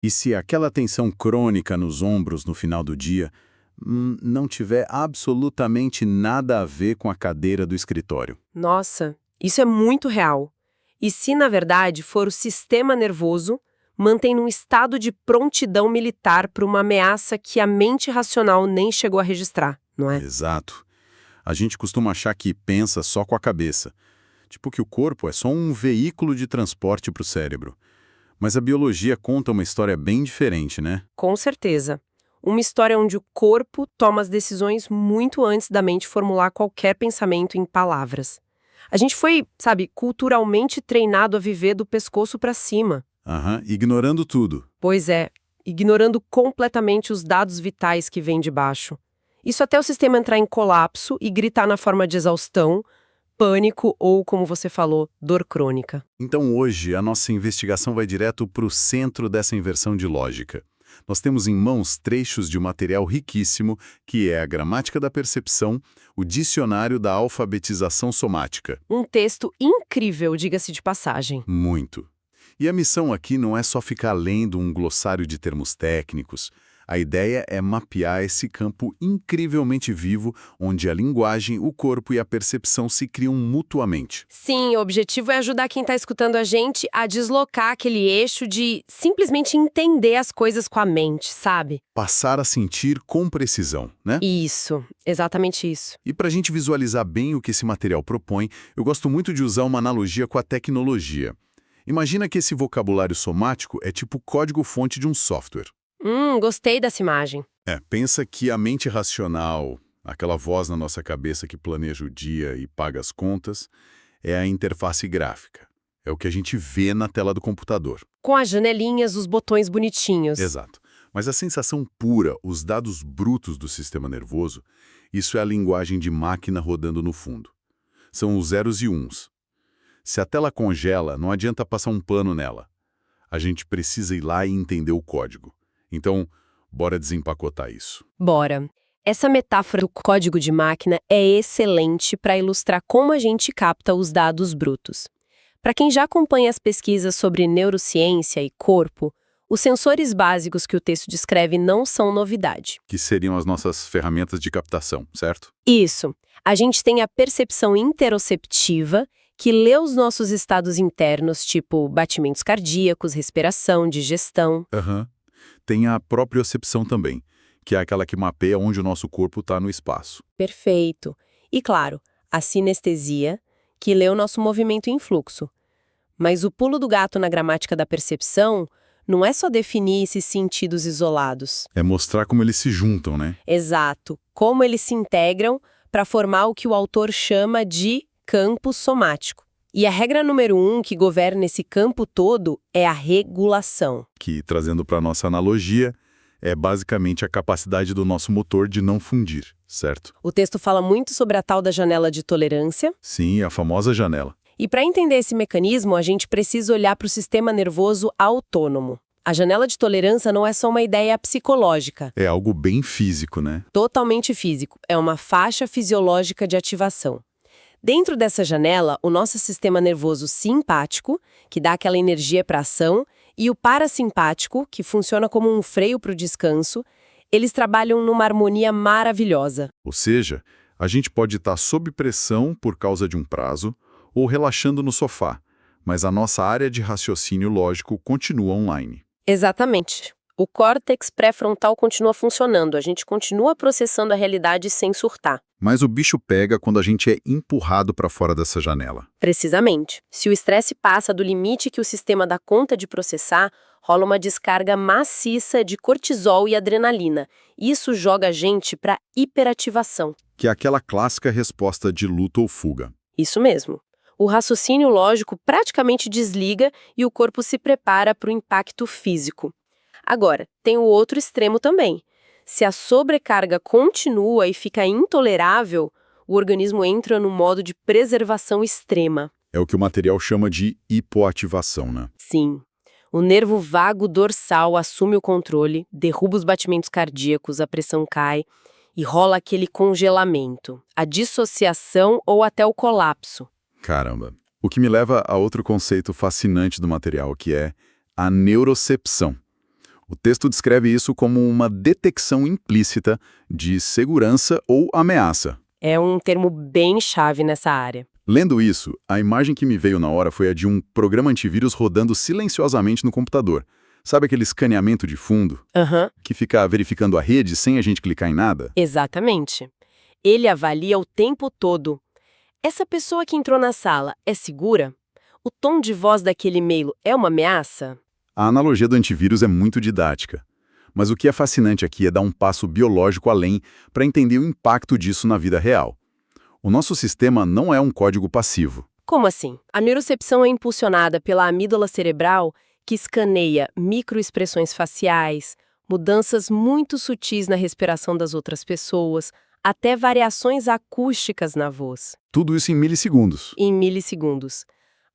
E se aquela tensão crônica nos ombros no final do dia não tiver absolutamente nada a ver com a cadeira do escritório? Nossa, isso é muito real. E se, na verdade, for o sistema nervoso, mantém num estado de prontidão militar para uma ameaça que a mente racional nem chegou a registrar, não é? Exato. A gente costuma achar que pensa só com a cabeça. Tipo que o corpo é só um veículo de transporte para o cérebro. Mas a biologia conta uma história bem diferente, né? Com certeza. Uma história onde o corpo toma as decisões muito antes da mente formular qualquer pensamento em palavras. A gente foi, sabe, culturalmente treinado a viver do pescoço para cima. Aham, ignorando tudo. Pois é, ignorando completamente os dados vitais que vêm de baixo. Isso até o sistema entrar em colapso e gritar na forma de exaustão, pânico ou, como você falou, dor crônica. Então hoje a nossa investigação vai direto para o centro dessa inversão de lógica. Nós temos em mãos trechos de um material riquíssimo, que é a Gramática da Percepção, o Dicionário da Alfabetização Somática. Um texto incrível, diga-se de passagem. Muito. E a missão aqui não é só ficar lendo um glossário de termos técnicos. A ideia é mapear esse campo incrivelmente vivo, onde a linguagem, o corpo e a percepção se criam mutuamente. Sim, o objetivo é ajudar quem está escutando a gente a deslocar aquele eixo de simplesmente entender as coisas com a mente, sabe? Passar a sentir com precisão, né? Isso, exatamente isso. E para a gente visualizar bem o que esse material propõe, eu gosto muito de usar uma analogia com a tecnologia. Imagina que esse vocabulário somático é tipo o código-fonte de um software. Gostei dessa imagem. Pensa que a mente racional, aquela voz na nossa cabeça que planeja o dia e paga as contas, é a interface gráfica. É o que a gente vê na tela do computador. Com as janelinhas, os botões bonitinhos. Exato. Mas a sensação pura, os dados brutos do sistema nervoso, isso é a linguagem de máquina rodando no fundo. São os zeros e uns. Se a tela congela, não adianta passar um pano nela. A gente precisa ir lá e entender o código. Então, bora desempacotar isso. Bora. Essa metáfora do código de máquina é excelente para ilustrar como a gente capta os dados brutos. Para quem já acompanha as pesquisas sobre neurociência e corpo, os sensores básicos que o texto descreve não são novidade. Que seriam as nossas ferramentas de captação, certo? Isso. A gente tem a percepção interoceptiva, que lê os nossos estados internos, tipo batimentos cardíacos, respiração, digestão. Tem a propriocepção também, que é aquela que mapeia onde o nosso corpo está no espaço. Perfeito. E claro, a sinestesia, que lê o nosso movimento em fluxo. Mas o pulo do gato na gramática da percepção não é só definir esses sentidos isolados. É mostrar como eles se juntam, né? Exato. Como eles se integram para formar o que o autor chama de campo somático. E a regra número 1 que governa esse campo todo é a regulação. Que, trazendo para a nossa analogia, é basicamente a capacidade do nosso motor de não fundir, certo? O texto fala muito sobre a tal da janela de tolerância. Sim, a famosa janela. E para entender esse mecanismo, a gente precisa olhar para o sistema nervoso autônomo. A janela de tolerância não é só uma ideia psicológica. É algo bem físico, né? Totalmente físico. É uma faixa fisiológica de ativação. Dentro dessa janela, o nosso sistema nervoso simpático, que dá aquela energia para a ação, e o parasimpático, que funciona como um freio para o descanso, eles trabalham numa harmonia maravilhosa. Ou seja, a gente pode estar sob pressão por causa de um prazo ou relaxando no sofá, mas a nossa área de raciocínio lógico continua online. Exatamente. O córtex pré-frontal continua funcionando, a gente continua processando a realidade sem surtar. Mas o bicho pega quando a gente é empurrado para fora dessa janela. Precisamente. Se o estresse passa do limite que o sistema dá conta de processar, rola uma descarga maciça de cortisol e adrenalina. Isso joga a gente para hiperativação. Que é aquela clássica resposta de luta ou fuga. Isso mesmo. O raciocínio lógico praticamente desliga e o corpo se prepara para o impacto físico. Agora, tem o outro extremo também. Se a sobrecarga continua e fica intolerável, o organismo entra no modo de preservação extrema. É o que o material chama de hipoativação, né? Sim. O nervo vago dorsal assume o controle, derruba os batimentos cardíacos, a pressão cai e rola aquele congelamento, a dissociação ou até o colapso. Caramba. O que me leva a outro conceito fascinante do material, que é a neurocepção. O texto descreve isso como uma detecção implícita de segurança ou ameaça. É um termo bem chave nessa área. Lendo isso, a imagem que me veio na hora foi a de um programa antivírus rodando silenciosamente no computador. Sabe aquele escaneamento de fundo? Aham, Que fica verificando a rede sem a gente clicar em nada? exatamente. Ele avalia o tempo todo. Essa pessoa que entrou na sala é segura? O tom de voz daquele e-mail é uma ameaça? A analogia do antivírus é muito didática. Mas o que é fascinante aqui é dar um passo biológico além para entender o impacto disso na vida real. O nosso sistema não é um código passivo. Como assim? A neurocepção é impulsionada pela amígdala cerebral, que escaneia microexpressões faciais, mudanças muito sutis na respiração das outras pessoas, até variações acústicas na voz, Tudo isso em milissegundos. em milissegundos.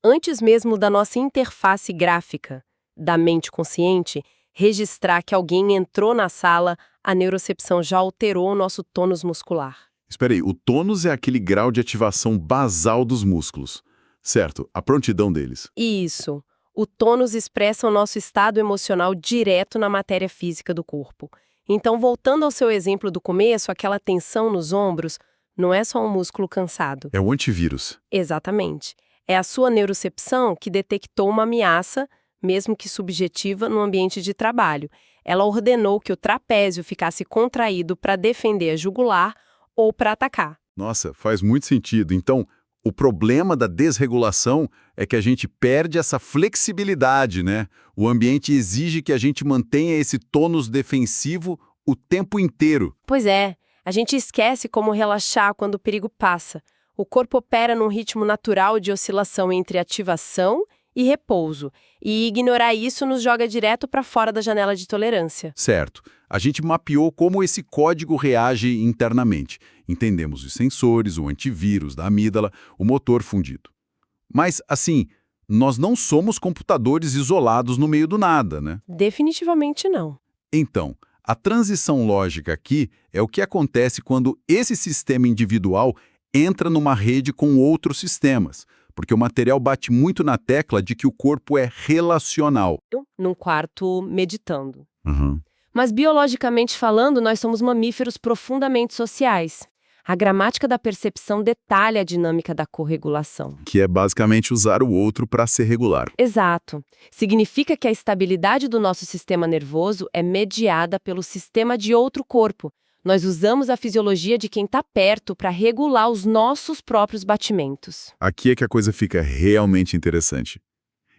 Antes mesmo da nossa interface gráfica, da mente consciente, registrar que alguém entrou na sala, a neurocepção já alterou o nosso tônus muscular. Espera aí, o tônus é aquele grau de ativação basal dos músculos. Certo, a prontidão deles. Isso. O tônus expressa o nosso estado emocional direto na matéria física do corpo. Então, voltando ao seu exemplo do começo, aquela tensão nos ombros não é só um músculo cansado. É o antivírus. Exatamente. É a sua neurocepção que detectou uma ameaça, mesmo que subjetiva, no ambiente de trabalho. Ela ordenou que o trapézio ficasse contraído para defender a jugular ou para atacar. Nossa, faz muito sentido. Então, o problema da desregulação é que a gente perde essa flexibilidade, né? O ambiente exige que a gente mantenha esse tônus defensivo o tempo inteiro. Pois é, a gente esquece como relaxar quando o perigo passa. O corpo opera num ritmo natural de oscilação entre ativação e repouso, e ignorar isso nos joga direto para fora da janela de tolerância. Certo. A gente mapeou como esse código reage internamente. Entendemos os sensores, o antivírus da amígdala, o motor fundido. Mas, assim, nós não somos computadores isolados no meio do nada, né? Definitivamente não. Então, a transição lógica aqui é o que acontece quando esse sistema individual entra numa rede com outros sistemas, porque o material bate muito na tecla de que o corpo é relacional. Num quarto meditando. Uhum. Mas biologicamente falando, nós somos mamíferos profundamente sociais. A gramática da percepção detalha a dinâmica da corregulação. Que é basicamente usar o outro para ser regular. Exato. Significa que a estabilidade do nosso sistema nervoso é mediada pelo sistema de outro corpo. Nós usamos a fisiologia de quem está perto para regular os nossos próprios batimentos. Aqui é que a coisa fica realmente interessante.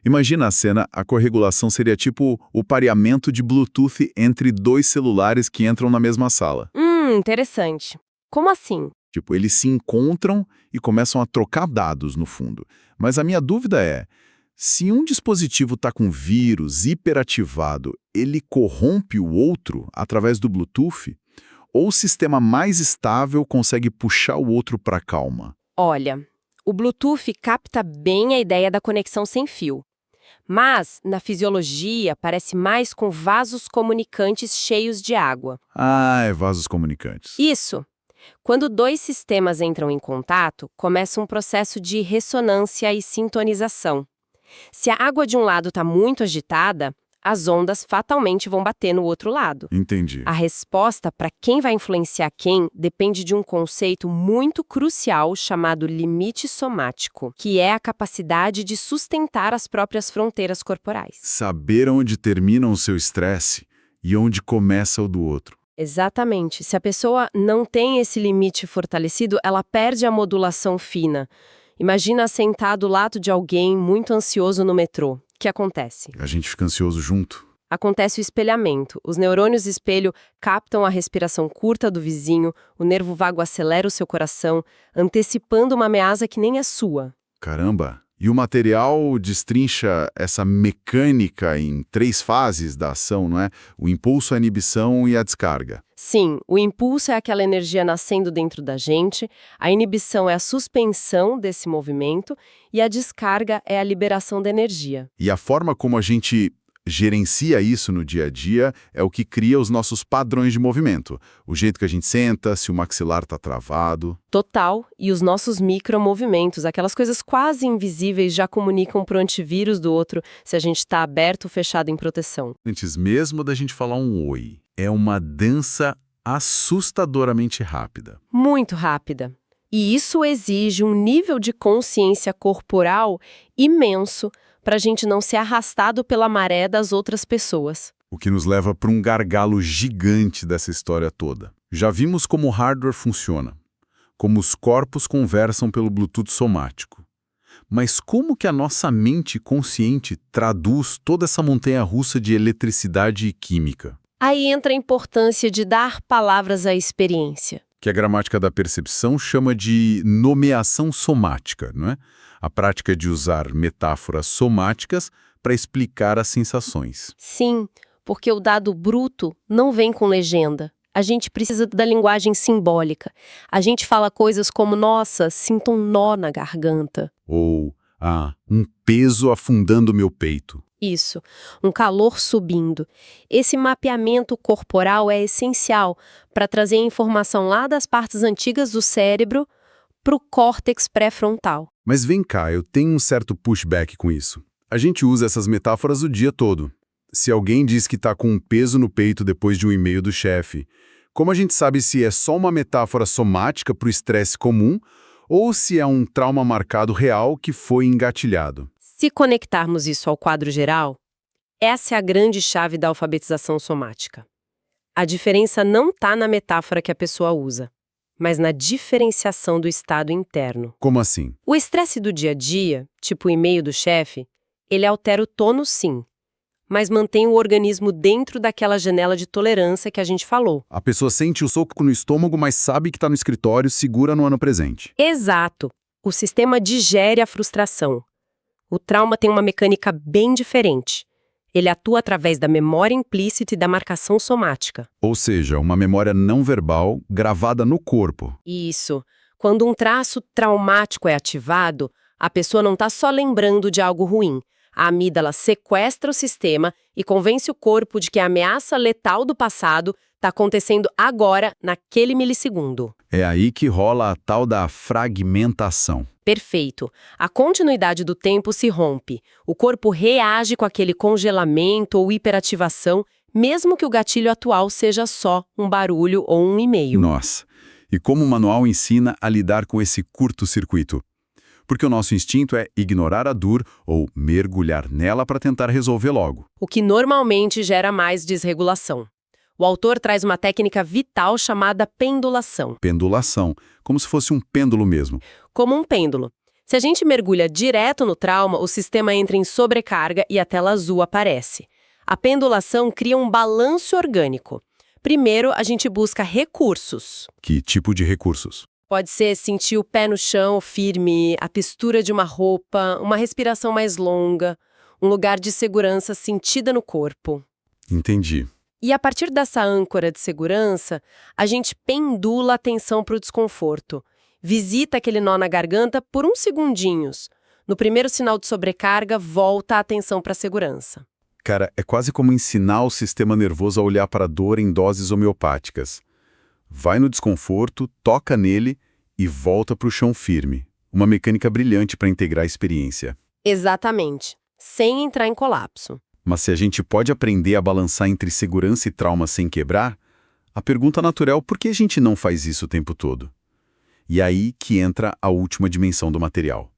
Imagina a cena, a corregulação seria tipo o pareamento de Bluetooth entre dois celulares que entram na mesma sala. Interessante. Como assim? Tipo, eles se encontram e começam a trocar dados, no fundo. Mas a minha dúvida é, se um dispositivo está com vírus hiperativado, ele corrompe o outro através do Bluetooth? Ou o sistema mais estável consegue puxar o outro para calma? Olha, o Bluetooth capta bem a ideia da conexão sem fio. Mas, na fisiologia, parece mais com vasos comunicantes cheios de água. Ah, é vasos comunicantes. Isso. Quando dois sistemas entram em contato, começa um processo de ressonância e sintonização. Se a água de um lado está muito agitada, as ondas fatalmente vão bater no outro lado. Entendi. A resposta para quem vai influenciar quem depende de um conceito muito crucial chamado limite somático, que é a capacidade de sustentar as próprias fronteiras corporais. Saber onde termina o seu estresse e onde começa o do outro. Exatamente. Se a pessoa não tem esse limite fortalecido, ela perde a modulação fina. Imagina sentar do lado de alguém muito ansioso no metrô. O que acontece? A gente fica ansioso junto. Acontece o espelhamento. Os neurônios espelho captam a respiração curta do vizinho, o nervo vago acelera o seu coração, antecipando uma ameaça que nem é sua. Caramba! E o material destrincha essa mecânica em 3 fases da ação, não é? O impulso, a inibição e a descarga. Sim, o impulso é aquela energia nascendo dentro da gente, a inibição é a suspensão desse movimento e a descarga é a liberação da energia. E a forma como a gente gerencia isso no dia a dia é o que cria os nossos padrões de movimento. O jeito que a gente senta, se o maxilar está travado. Total, e os nossos micromovimentos, aquelas coisas quase invisíveis já comunicam pro antivírus do outro se a gente está aberto ou fechado em proteção. Antes mesmo da gente falar um oi, é uma dança assustadoramente rápida. Muito rápida. E isso exige um nível de consciência corporal imenso para a gente não ser arrastado pela maré das outras pessoas. O que nos leva para um gargalo gigante dessa história toda. Já vimos como o hardware funciona, como os corpos conversam pelo Bluetooth somático. Mas como que a nossa mente consciente traduz toda essa montanha-russa de eletricidade e química? Aí entra a importância de dar palavras à experiência. Que a gramática da percepção chama de nomeação somática, não é? A prática de usar metáforas somáticas para explicar as sensações. Sim, porque o dado bruto não vem com legenda. A gente precisa da linguagem simbólica. A gente fala coisas como, nossa, sinto um nó na garganta. Ou, um peso afundando meu peito. Isso, um calor subindo. Esse mapeamento corporal é essencial para trazer a informação lá das partes antigas do cérebro para o córtex pré-frontal. Mas vem cá, eu tenho um certo pushback com isso. A gente usa essas metáforas o dia todo. Se alguém diz que está com um peso no peito depois de um e-mail do chefe, como a gente sabe se é só uma metáfora somática para o estresse comum ou se é um trauma marcado real que foi engatilhado? Se conectarmos isso ao quadro geral, essa é a grande chave da alfabetização somática. A diferença não está na metáfora que a pessoa usa, mas na diferenciação do estado interno. Como assim? O estresse do dia a dia, tipo o e-mail do chefe, ele altera o tono sim, mas mantém o organismo dentro daquela janela de tolerância que a gente falou. A pessoa sente o soco no estômago, mas sabe que está no escritório, segura no ano presente. Exato. O sistema digere a frustração. O trauma tem uma mecânica bem diferente. Ele atua através da memória implícita e da marcação somática. Ou seja, uma memória não verbal gravada no corpo. Isso. Quando um traço traumático é ativado, a pessoa não está só lembrando de algo ruim. A amígdala sequestra o sistema e convence o corpo de que a ameaça letal do passado está acontecendo agora, naquele milissegundo. É aí que rola a tal da fragmentação. Perfeito. A continuidade do tempo se rompe. O corpo reage com aquele congelamento ou hiperativação, mesmo que o gatilho atual seja só um barulho ou um e-mail. Nossa, e como o manual ensina a lidar com esse curto-circuito? Porque o nosso instinto é ignorar a dor ou mergulhar nela para tentar resolver logo. O que normalmente gera mais desregulação. O autor traz uma técnica vital chamada pendulação. Pendulação, como se fosse um pêndulo mesmo. Como um pêndulo. Se a gente mergulha direto no trauma, o sistema entra em sobrecarga e a tela azul aparece. A pendulação cria um balanço orgânico. Primeiro, a gente busca recursos. Que tipo de recursos? Pode ser sentir o pé no chão firme, a textura de uma roupa, uma respiração mais longa, um lugar de segurança sentida no corpo. Entendi. E a partir dessa âncora de segurança, a gente pendula a atenção para o desconforto. Visita aquele nó na garganta por uns segundinhos. No primeiro sinal de sobrecarga, volta a atenção para a segurança. Cara, é quase como ensinar o sistema nervoso a olhar para a dor em doses homeopáticas. Vai no desconforto, toca nele e volta para o chão firme. Uma mecânica brilhante para integrar a experiência. Exatamente. Sem entrar em colapso. Mas se a gente pode aprender a balançar entre segurança e trauma sem quebrar, a pergunta natural é por que a gente não faz isso o tempo todo? E aí que entra a última dimensão do material.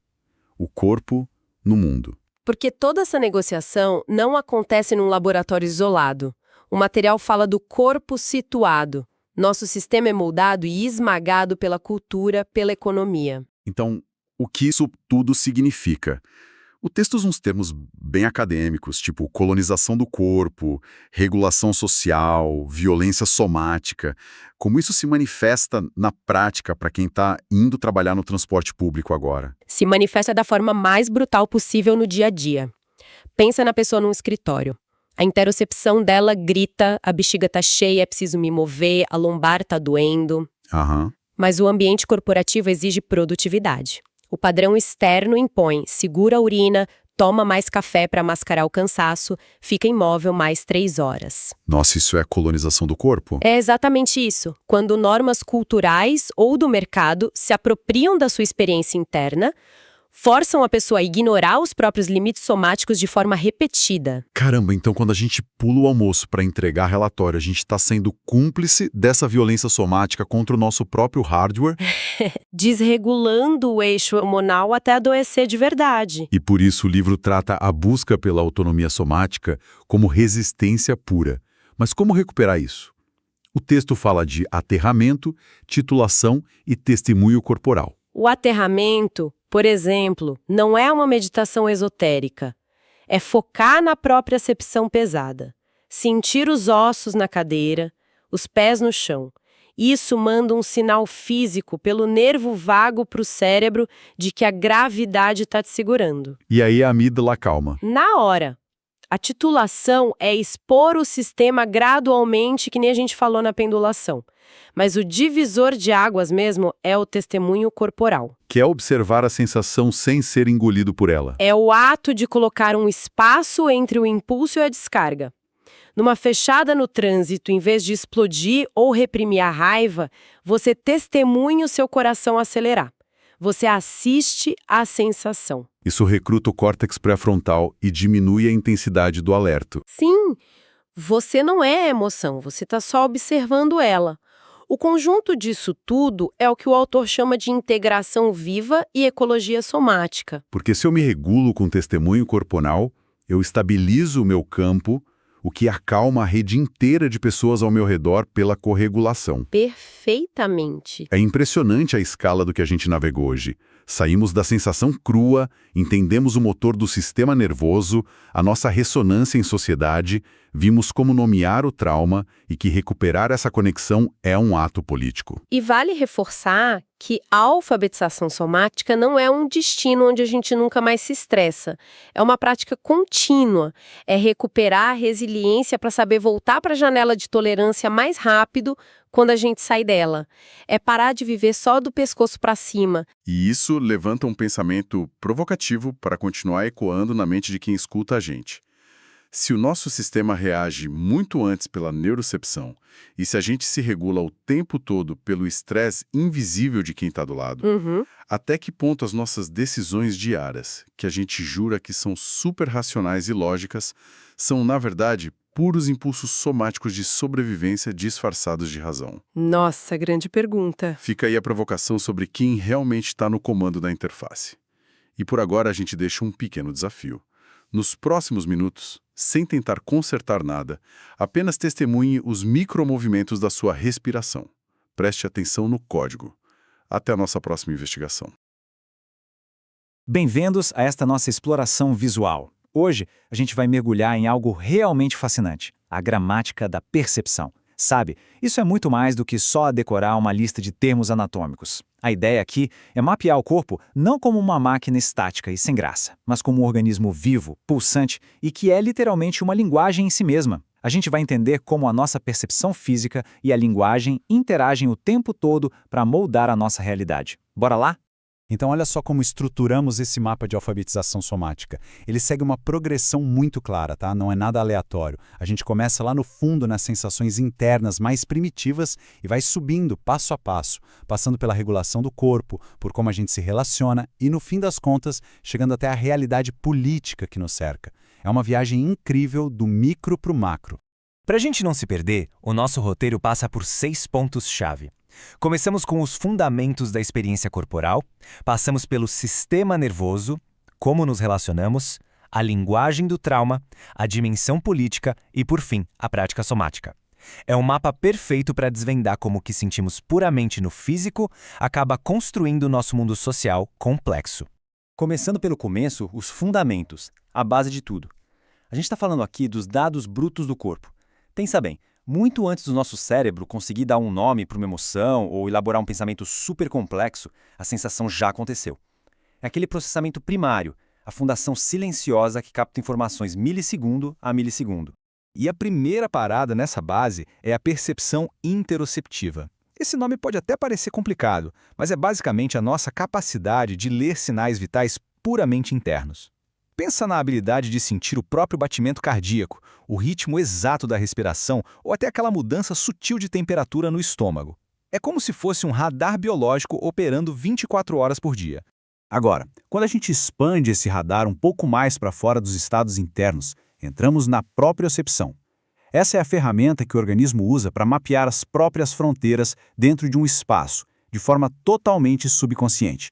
O corpo no mundo. Porque toda essa negociação não acontece num laboratório isolado. O material fala do corpo situado. Nosso sistema é moldado e esmagado pela cultura, pela economia. Então, o que isso tudo significa? O texto usa uns termos bem acadêmicos, tipo colonização do corpo, regulação social, violência somática. Como isso se manifesta na prática para quem está indo trabalhar no transporte público agora? Se manifesta da forma mais brutal possível no dia a dia. Pensa na pessoa num escritório. A interocepção dela grita, a bexiga tá cheia, é preciso me mover, a lombar tá doendo. Aham. Mas o ambiente corporativo exige produtividade. O padrão externo impõe segura a urina, toma mais café para mascarar o cansaço, fica imóvel mais 3 horas. Nossa, isso é colonização do corpo? É exatamente isso. Quando normas culturais ou do mercado se apropriam da sua experiência interna, forçam a pessoa a ignorar os próprios limites somáticos de forma repetida. Caramba, então quando a gente pula o almoço para entregar relatório, a gente está sendo cúmplice dessa violência somática contra o nosso próprio hardware? Desregulando o eixo hormonal até adoecer de verdade. E por isso o livro trata a busca pela autonomia somática como resistência pura. Mas como recuperar isso? O texto fala de aterramento, titulação e testemunho corporal. O aterramento, por exemplo, não é uma meditação esotérica. É focar na própria acepção pesada. Sentir os ossos na cadeira, os pés no chão. Isso manda um sinal físico pelo nervo vago para o cérebro de que a gravidade está te segurando. E aí a amígdala calma. Na hora. A titulação é expor o sistema gradualmente, que nem a gente falou na pendulação. Mas o divisor de águas mesmo é o testemunho corporal. Que é observar a sensação sem ser engolido por ela. É o ato de colocar um espaço entre o impulso e a descarga. Numa fechada no trânsito, em vez de explodir ou reprimir a raiva, você testemunha o seu coração acelerar. Você assiste à sensação. Isso recruta o córtex pré-frontal e diminui a intensidade do alerto. Sim, você não é a emoção, você está só observando ela. O conjunto disso tudo é o que o autor chama de integração viva e ecologia somática. Porque se eu me regulo com testemunho corporal, eu estabilizo o meu campo, o que acalma a rede inteira de pessoas ao meu redor pela corregulação. Perfeitamente. É impressionante a escala do que a gente navegou hoje. Saímos da sensação crua, entendemos o motor do sistema nervoso, a nossa ressonância em sociedade, vimos como nomear o trauma e que recuperar essa conexão é um ato político. E vale reforçar que a alfabetização somática não é um destino onde a gente nunca mais se estressa. É uma prática contínua. É recuperar a resiliência para saber voltar para a janela de tolerância mais rápido quando a gente sai dela. É parar de viver só do pescoço para cima. E isso levanta um pensamento provocativo para continuar ecoando na mente de quem escuta a gente. Se o nosso sistema reage muito antes pela neurocepção e se a gente se regula o tempo todo pelo estresse invisível de quem está do lado, até que ponto as nossas decisões diárias, que a gente jura que são super racionais e lógicas, são, na verdade, puros impulsos somáticos de sobrevivência disfarçados de razão? Nossa, grande pergunta. Fica aí a provocação sobre quem realmente está no comando da interface. E por agora a gente deixa um pequeno desafio. Nos próximos minutos, sem tentar consertar nada, apenas testemunhe os micromovimentos da sua respiração. Preste atenção no código. Até a nossa próxima investigação. Bem-vindos a esta nossa exploração visual. Hoje, a gente vai mergulhar em algo realmente fascinante, a gramática da percepção. Sabe, isso é muito mais do que só decorar uma lista de termos anatômicos. A ideia aqui é mapear o corpo não como uma máquina estática e sem graça, mas como um organismo vivo, pulsante e que é literalmente uma linguagem em si mesma. A gente vai entender como a nossa percepção física e a linguagem interagem o tempo todo para moldar a nossa realidade. Bora lá? Então olha só como estruturamos esse mapa de alfabetização somática. Ele segue uma progressão muito clara, tá? Não é nada aleatório. A gente começa lá no fundo nas sensações internas mais primitivas e vai subindo passo a passo, passando pela regulação do corpo, por como a gente se relaciona e, no fim das contas, chegando até a realidade política que nos cerca. É uma viagem incrível do micro para o macro. Para a gente não se perder, o nosso roteiro passa por 6 pontos-chave. Começamos com os fundamentos da experiência corporal, passamos pelo sistema nervoso, como nos relacionamos, a linguagem do trauma, a dimensão política e, por fim, a prática somática. É um mapa perfeito para desvendar como o que sentimos puramente no físico acaba construindo o nosso mundo social complexo. Começando pelo começo, os fundamentos, a base de tudo. A gente está falando aqui dos dados brutos do corpo. Pensa bem, muito antes do nosso cérebro conseguir dar um nome para uma emoção ou elaborar um pensamento super complexo, a sensação já aconteceu. É aquele processamento primário, a fundação silenciosa que capta informações milissegundo a milissegundo. E a primeira parada nessa base é a percepção interoceptiva. Esse nome pode até parecer complicado, mas é basicamente a nossa capacidade de ler sinais vitais puramente internos. Pensa na habilidade de sentir o próprio batimento cardíaco, o ritmo exato da respiração ou até aquela mudança sutil de temperatura no estômago. É como se fosse um radar biológico operando 24 horas por dia. Agora, quando a gente expande esse radar um pouco mais para fora dos estados internos, entramos na propriocepção. Essa é a ferramenta que o organismo usa para mapear as próprias fronteiras dentro de um espaço, de forma totalmente subconsciente.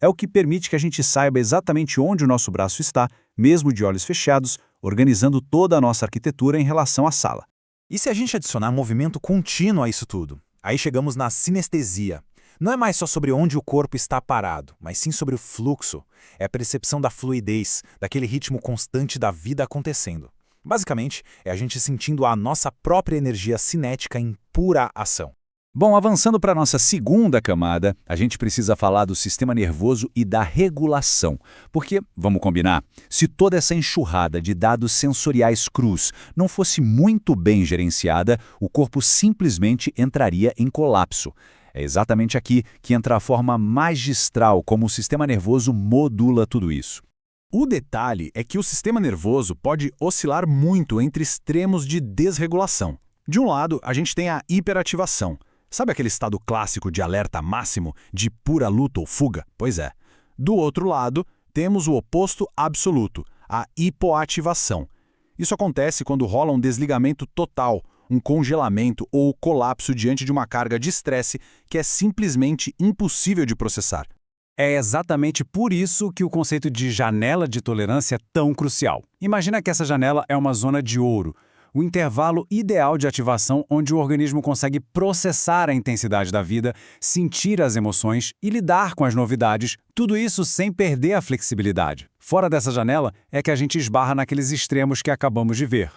É o que permite que a gente saiba exatamente onde o nosso braço está, mesmo de olhos fechados, organizando toda a nossa arquitetura em relação à sala. E se a gente adicionar movimento contínuo a isso tudo? Aí chegamos na sinestesia. Não é mais só sobre onde o corpo está parado, mas sim sobre o fluxo. É a percepção da fluidez, daquele ritmo constante da vida acontecendo. Basicamente, é a gente sentindo a nossa própria energia cinética em pura ação. Bom, avançando para a nossa segunda camada, a gente precisa falar do sistema nervoso e da regulação. Porque, vamos combinar, se toda essa enxurrada de dados sensoriais crus não fosse muito bem gerenciada, o corpo simplesmente entraria em colapso. É exatamente aqui que entra a forma magistral como o sistema nervoso modula tudo isso. O detalhe é que o sistema nervoso pode oscilar muito entre extremos de desregulação. De um lado, a gente tem a hiperativação. Sabe aquele estado clássico de alerta máximo, de pura luta ou fuga? Pois é. Do outro lado, temos o oposto absoluto, a hipoativação. Isso acontece quando rola um desligamento total, um congelamento ou colapso diante de uma carga de estresse que é simplesmente impossível de processar. É exatamente por isso que o conceito de janela de tolerância é tão crucial. Imagina que essa janela é uma zona de ouro, o intervalo ideal de ativação onde o organismo consegue processar a intensidade da vida, sentir as emoções e lidar com as novidades, tudo isso sem perder a flexibilidade. Fora dessa janela é que a gente esbarra naqueles extremos que acabamos de ver.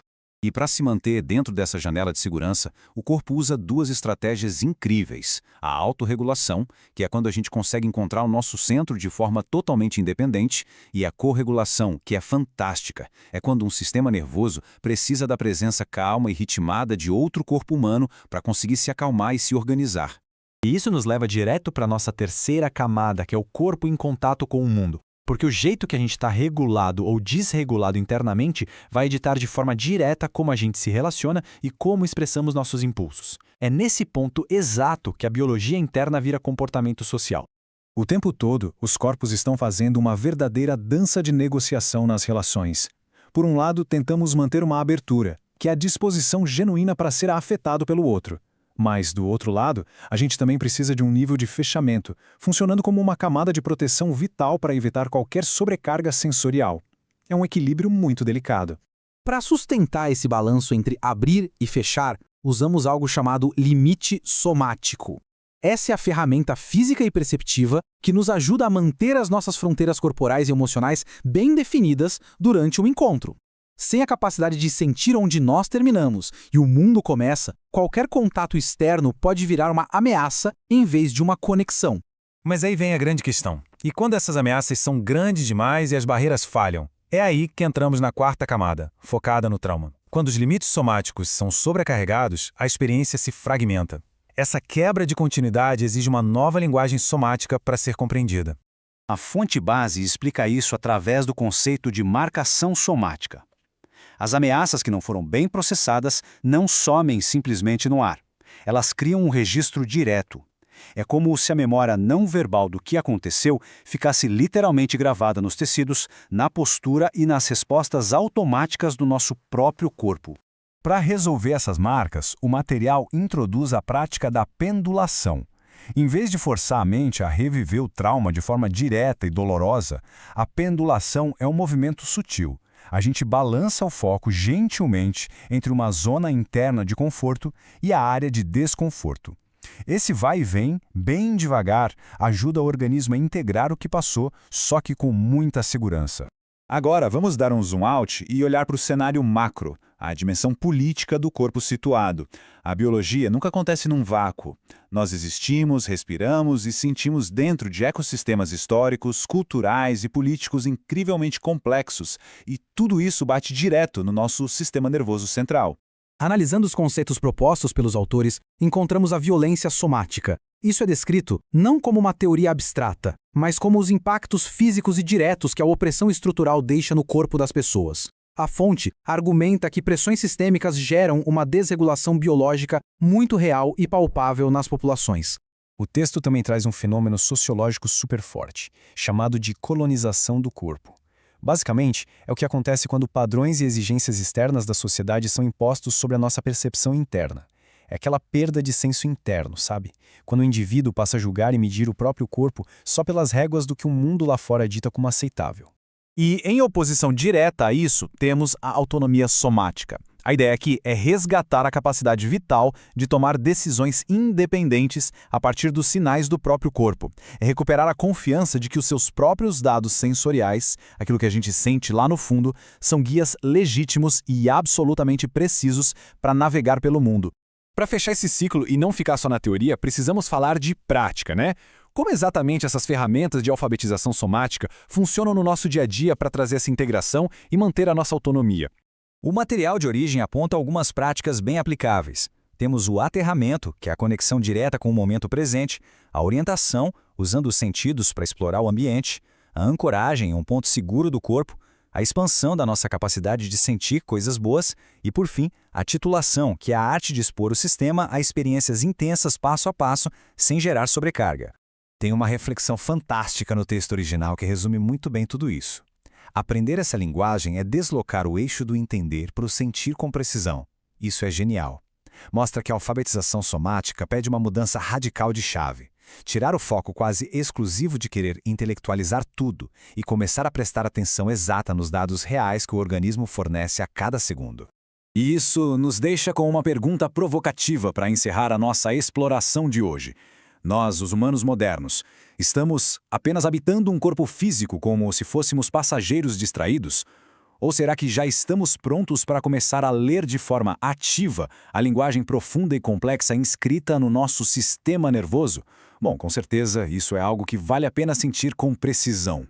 E para se manter dentro dessa janela de segurança, o corpo usa duas estratégias incríveis. A autorregulação, que é quando a gente consegue encontrar o nosso centro de forma totalmente independente, e a corregulação, que é fantástica. É quando um sistema nervoso precisa da presença calma e ritmada de outro corpo humano para conseguir se acalmar e se organizar. E isso nos leva direto para a nossa terceira camada, que é o corpo em contato com o mundo. Porque o jeito que a gente está regulado ou desregulado internamente vai ditar de forma direta como a gente se relaciona e como expressamos nossos impulsos. É nesse ponto exato que a biologia interna vira comportamento social. O tempo todo, os corpos estão fazendo uma verdadeira dança de negociação nas relações. Por um lado, tentamos manter uma abertura, que é a disposição genuína para ser afetado pelo outro. Mas, do outro lado, a gente também precisa de um nível de fechamento, funcionando como uma camada de proteção vital para evitar qualquer sobrecarga sensorial. É um equilíbrio muito delicado. Para sustentar esse balanço entre abrir e fechar, usamos algo chamado limite somático. Essa é a ferramenta física e perceptiva que nos ajuda a manter as nossas fronteiras corporais e emocionais bem definidas durante o encontro. Sem a capacidade de sentir onde nós terminamos e o mundo começa, qualquer contato externo pode virar uma ameaça em vez de uma conexão. Mas aí vem a grande questão. E quando essas ameaças são grandes demais e as barreiras falham? É aí que entramos na quarta camada, focada no trauma. Quando os limites somáticos são sobrecarregados, a experiência se fragmenta. Essa quebra de continuidade exige uma nova linguagem somática para ser compreendida. A fonte base explica isso através do conceito de marcação somática. As ameaças que não foram bem processadas não somem simplesmente no ar. Elas criam um registro direto. É como se a memória não verbal do que aconteceu ficasse literalmente gravada nos tecidos, na postura e nas respostas automáticas do nosso próprio corpo. Para resolver essas marcas, o material introduz a prática da pendulação. Em vez de forçar a mente a reviver o trauma de forma direta e dolorosa, a pendulação é um movimento sutil. A gente balança o foco gentilmente entre uma zona interna de conforto e a área de desconforto. Esse vai e vem, bem devagar, ajuda o organismo a integrar o que passou, só que com muita segurança. Agora, vamos dar um zoom out e olhar para o cenário macro, a dimensão política do corpo situado. A biologia nunca acontece num vácuo. Nós existimos, respiramos e sentimos dentro de ecossistemas históricos, culturais e políticos incrivelmente complexos, e tudo isso bate direto no nosso sistema nervoso central. Analisando os conceitos propostos pelos autores, encontramos a violência somática, Isso é descrito não como uma teoria abstrata, mas como os impactos físicos e diretos que a opressão estrutural deixa no corpo das pessoas. A fonte argumenta que pressões sistêmicas geram uma desregulação biológica muito real e palpável nas populações. O texto também traz um fenômeno sociológico super forte, chamado de colonização do corpo. Basicamente, é o que acontece quando padrões e exigências externas da sociedade são impostos sobre a nossa percepção interna. É aquela perda de senso interno, sabe? Quando o indivíduo passa a julgar e medir o próprio corpo só pelas réguas do que o mundo lá fora dita como aceitável. E, em oposição direta a isso, temos a autonomia somática. A ideia aqui é resgatar a capacidade vital de tomar decisões independentes a partir dos sinais do próprio corpo. É recuperar a confiança de que os seus próprios dados sensoriais, aquilo que a gente sente lá no fundo, são guias legítimos e absolutamente precisos para navegar pelo mundo. Para fechar esse ciclo e não ficar só na teoria, precisamos falar de prática, né? Como exatamente essas ferramentas de alfabetização somática funcionam no nosso dia a dia para trazer essa integração e manter a nossa autonomia? O material de origem aponta algumas práticas bem aplicáveis. Temos o aterramento, que é a conexão direta com o momento presente, a orientação, usando os sentidos para explorar o ambiente, a ancoragem, um ponto seguro do corpo, a expansão da nossa capacidade de sentir coisas boas e, por fim, a titulação, que é a arte de expor o sistema a experiências intensas passo a passo, sem gerar sobrecarga. Tem uma reflexão fantástica no texto original que resume muito bem tudo isso. Aprender essa linguagem é deslocar o eixo do entender para o sentir com precisão. Isso é genial. Mostra que a alfabetização somática pede uma mudança radical de chave. Tirar o foco quase exclusivo de querer intelectualizar tudo e começar a prestar atenção exata nos dados reais que o organismo fornece a cada segundo. E isso nos deixa com uma pergunta provocativa para encerrar a nossa exploração de hoje. Nós, os humanos modernos, estamos apenas habitando um corpo físico como se fôssemos passageiros distraídos? Ou será que já estamos prontos para começar a ler de forma ativa a linguagem profunda e complexa inscrita no nosso sistema nervoso? Bom, com certeza, isso é algo que vale a pena sentir com precisão.